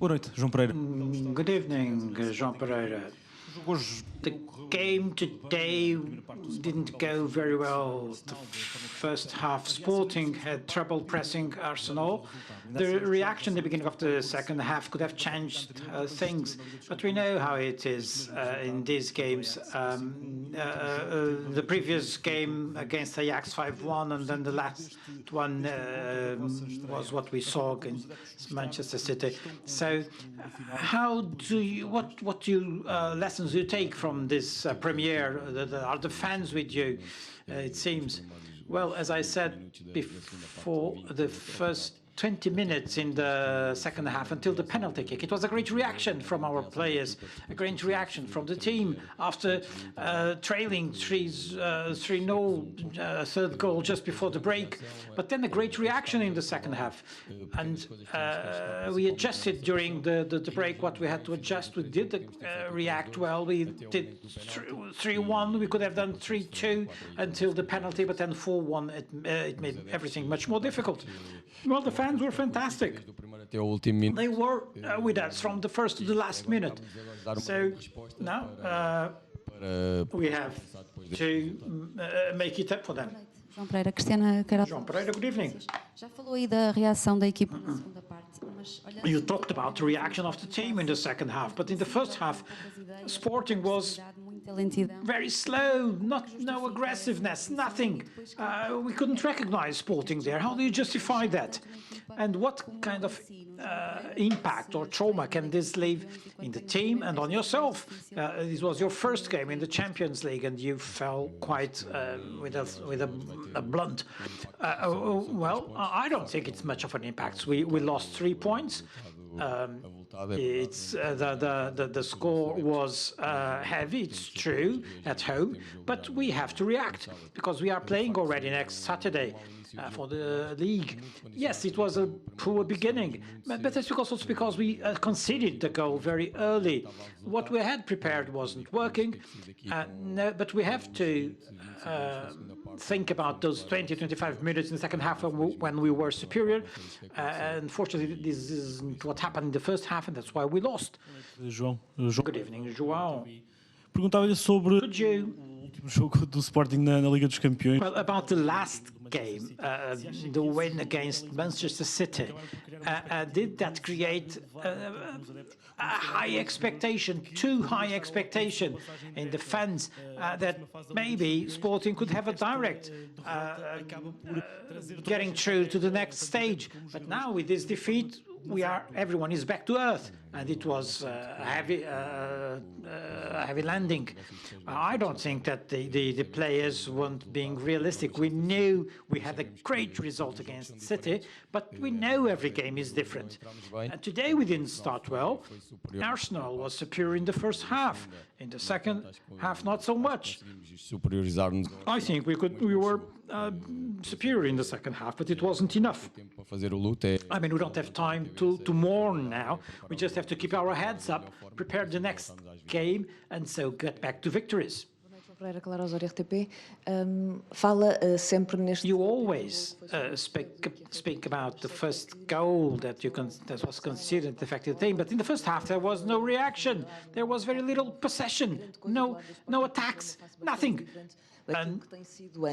Boa noite, João Pereira. Good evening, João Pereira. The game today didn't go very well. The first half, Sporting had trouble pressing Arsenal. The reaction at the beginning of the second half could have changed things, but we know how it is in these games. The previous game against Ajax 5-1, and then the last one was what we saw against Manchester City. So, what lessons do you take from this premiere? Are the fans with you? It seems. Well, as I said before, the first 20 minutes in the second half until the penalty kick, it was a great reaction from our players, a great reaction from the team after trailing 3-0, third goal just before the break, but then a great reaction in the second half. And we adjusted during the break what we had to adjust. We did react well. We did 3-1, we could have done 3-2 until the penalty, but then 4-1, it made everything much more difficult. Well, the fans were fantastic. They were with us from the first to the last minute. So now we have to make it up for them. João Pereira, Cristiana Carol. João Pereira, good evening. Já falou aí da reação da equipa na segunda parte, mas olhando... You talked about the reaction of the team in the second half, but in the first half, Sporting was very slow, no aggressiveness, nothing. We couldn't recognize Sporting there. How do you justify that? And what kind of impact or trauma can this leave in the team and on yourself? This was your first game in the Champions League, and you fell quite with a blunt. Well, I don't think it's much of an impact. We lost 3 points. The score was heavy, it's true, at home, but we have to react because we are playing already next Saturday for the league. Yes, it was a poor beginning, but that's also because we conceded the goal very early. What we had prepared wasn't working, no, but we have to think about those 20-25 minutes in the second half when we were superior. Unfortunately, this isn't what happened in the first half, and that's why we lost. João. Good evening, João. Perguntava-lhe sobre Could you... o último jogo do Sporting na Liga dos Campeões. Well, about the last game, the win against Manchester City, did that create a high expectation, too high expectation in the fans that maybe Sporting could have a direct getting through to the next stage? But now with this defeat, everyone is back to earth, and it was a heavy landing. I don't think that the players weren't being realistic. We knew we had a great result against City, but we know every game is different. And today we didn't start well. Arsenal was superior in the first half. In the second half, not so much. I think we were superior in the second half, but it wasn't enough. I mean, we don't have time to mourn now. We just have to keep our heads up, prepare the next game, and so get back to victories. You always speak about the first goal that was considered the effective thing, but in the first half there was no reaction. There was very little possession, no attacks, nothing. And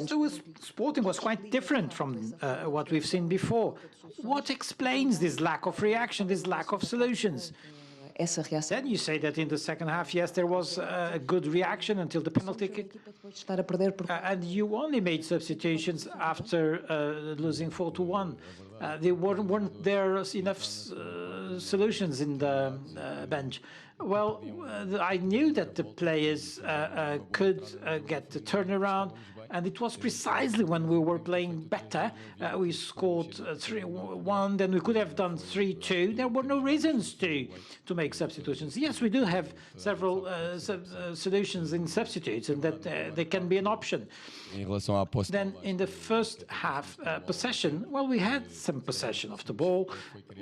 so Sporting was quite different from what we've seen before. What explains this lack of reaction, this lack of solutions? Then you say that in the second half, yes, there was a good reaction until the penalty kick. And you only made substitutions after losing 4-1. There weren't there enough solutions in the bench. Well, I knew that the players could get the turnaround, and it was precisely when we were playing better. We scored 3-1, then we could have done 3-2. There were no reasons to make substitutions. Yes, we do have several solutions in substitutes, and that they can be an option. Then in the first half, possession, well, we had some possession of the ball,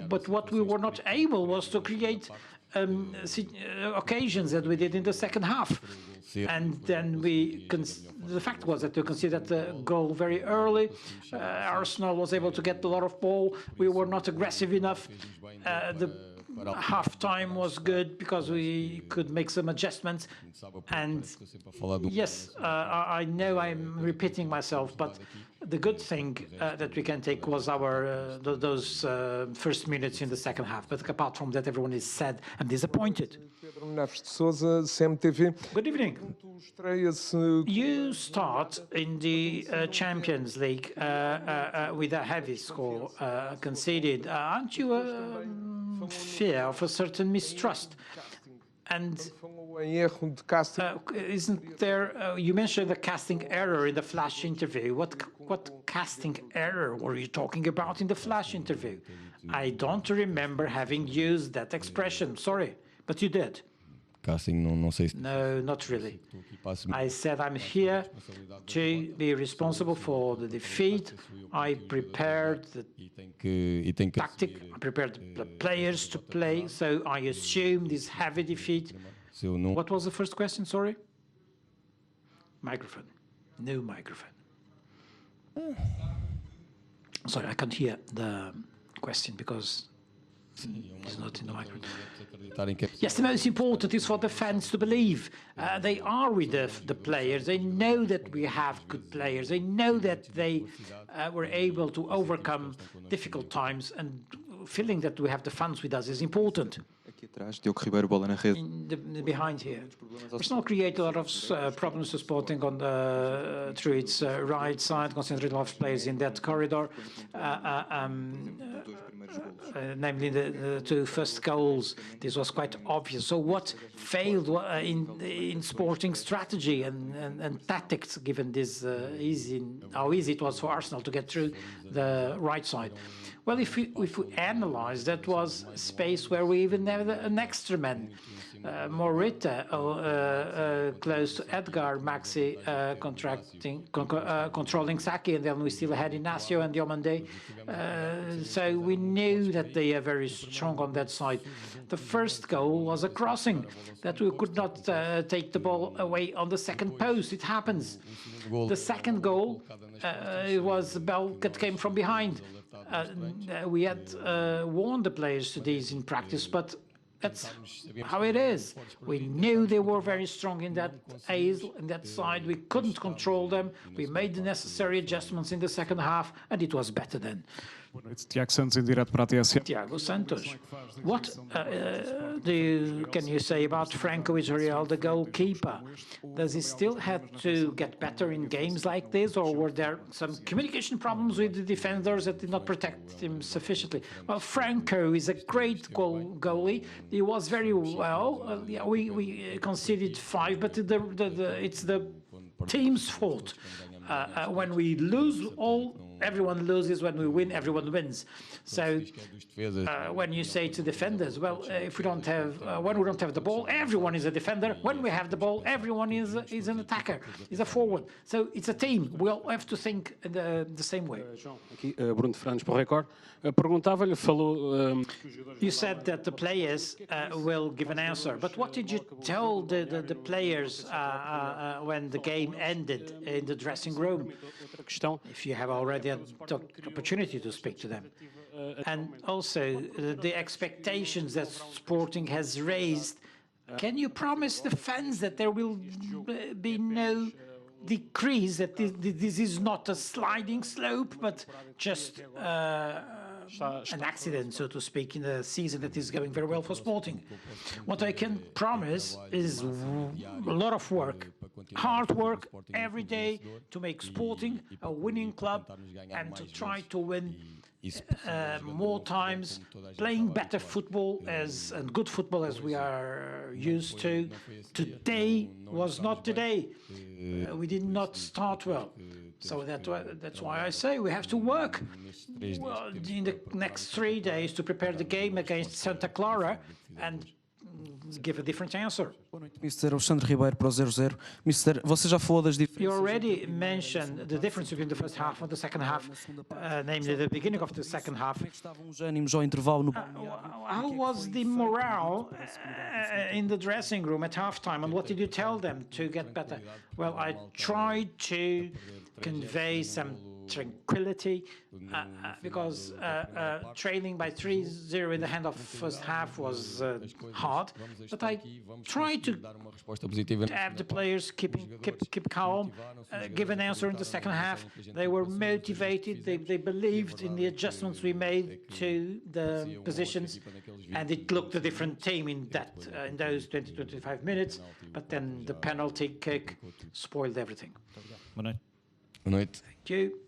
but what we were not able was to create occasions that we did in the second half. And then the fact was that we considered the goal very early. Arsenal was able to get a lot of ball. We were not aggressive enough. The half-time was good because we could make some adjustments. And yes, I know I'm repeating myself, but the good thing that we can take was our those first minutes in the second half. But apart from that, everyone is sad and disappointed. Good evening. You start in the Champions League with a heavy score conceded. Aren't you fear of a certain mistrust? And isn't there? You mentioned the casting error in the flash interview. What casting error were you talking about in the flash interview? I don't remember having used that expression. Sorry, but you did. No, not really. I said I'm here to be responsible for the defeat. I prepared the tactic, I prepared the players to play, so I assume this heavy defeat. What was the first question, sorry? Microphone. No microphone. Sorry, I can't hear the question because it's not in the microphone. Yes, the most important is for the fans to believe. They are with the players. They know that we have good players. They know that they were able to overcome difficult times, and feeling that we have the fans with us is important. Behind here. Arsenal created a lot of problems to Sporting on through its right side, concentrated a lot of players in that corridor, namely the two first goals. This was quite obvious. So what failed in Sporting strategy and tactics, given this how easy it was for Arsenal to get through the right side? Well, if we analyze, that was a space where we even have an extra man. Morita, close to Edgar, Maxi controlling Saki, and then we still had Inacio and Diomande. So we knew that they are very strong on that side. The first goal was a crossing, that we could not take the ball away on the second post. It happens. The second goal, it was a ball that came from behind. We had warned the players to these in practice, but that's how it is. We knew they were very strong in that side. We couldn't control them. We made the necessary adjustments in the second half, and it was better then. Tiago Santos, what can you say about Franco Israel, the goalkeeper? Does he still have to get better in games like this, or were there some communication problems with the defenders that did not protect him sufficiently? Well, Franco is a great goalie. He was very well. Yeah, we conceded 5, but it's the team's fault. When we lose, everyone loses. When we win, everyone wins. So when you say to defenders, well, if we don't have, when we don't have the ball, everyone is a defender. When we have the ball, everyone is an attacker, is a forward. So it's a team. We all have to think the same way. Bruno Fernandes para o Record. Perguntava-lhe, falou. You said that the players will give an answer, but what did you tell the players when the game ended in the dressing room? If you have already had the opportunity to speak to them. And also the expectations that Sporting has raised. Can you promise the fans that there will be no decrease, that this is not a sliding slope, but just an accident, so to speak, in a season that is going very well for Sporting? What I can promise is a lot of work, hard work every day to make Sporting a winning club and to try to win more times, playing better football and good football as we are used to. Today was not today. We did not start well. So that's why I say we have to work in the next 3 days to prepare the game against Santa Clara and give a different answer. Mr. Alexandre Ribeiro para o 0-0. Mr. Você já falou das diferenças. You already mentioned the difference between the first half and the second half, namely the beginning of the second half. How was the morale in the dressing room at halftime, and what did you tell them to get better? Well, I tried to convey some tranquility, because trailing by 3-0 in the end of the first half was hard. But I tried to have the players keep calm, give an answer in the second half. They were motivated. They believed in the adjustments we made to the positions, and it looked a different team in those 20-25 minutes. But then the penalty kick spoiled everything. Boa noite. Boa noite. Thank you.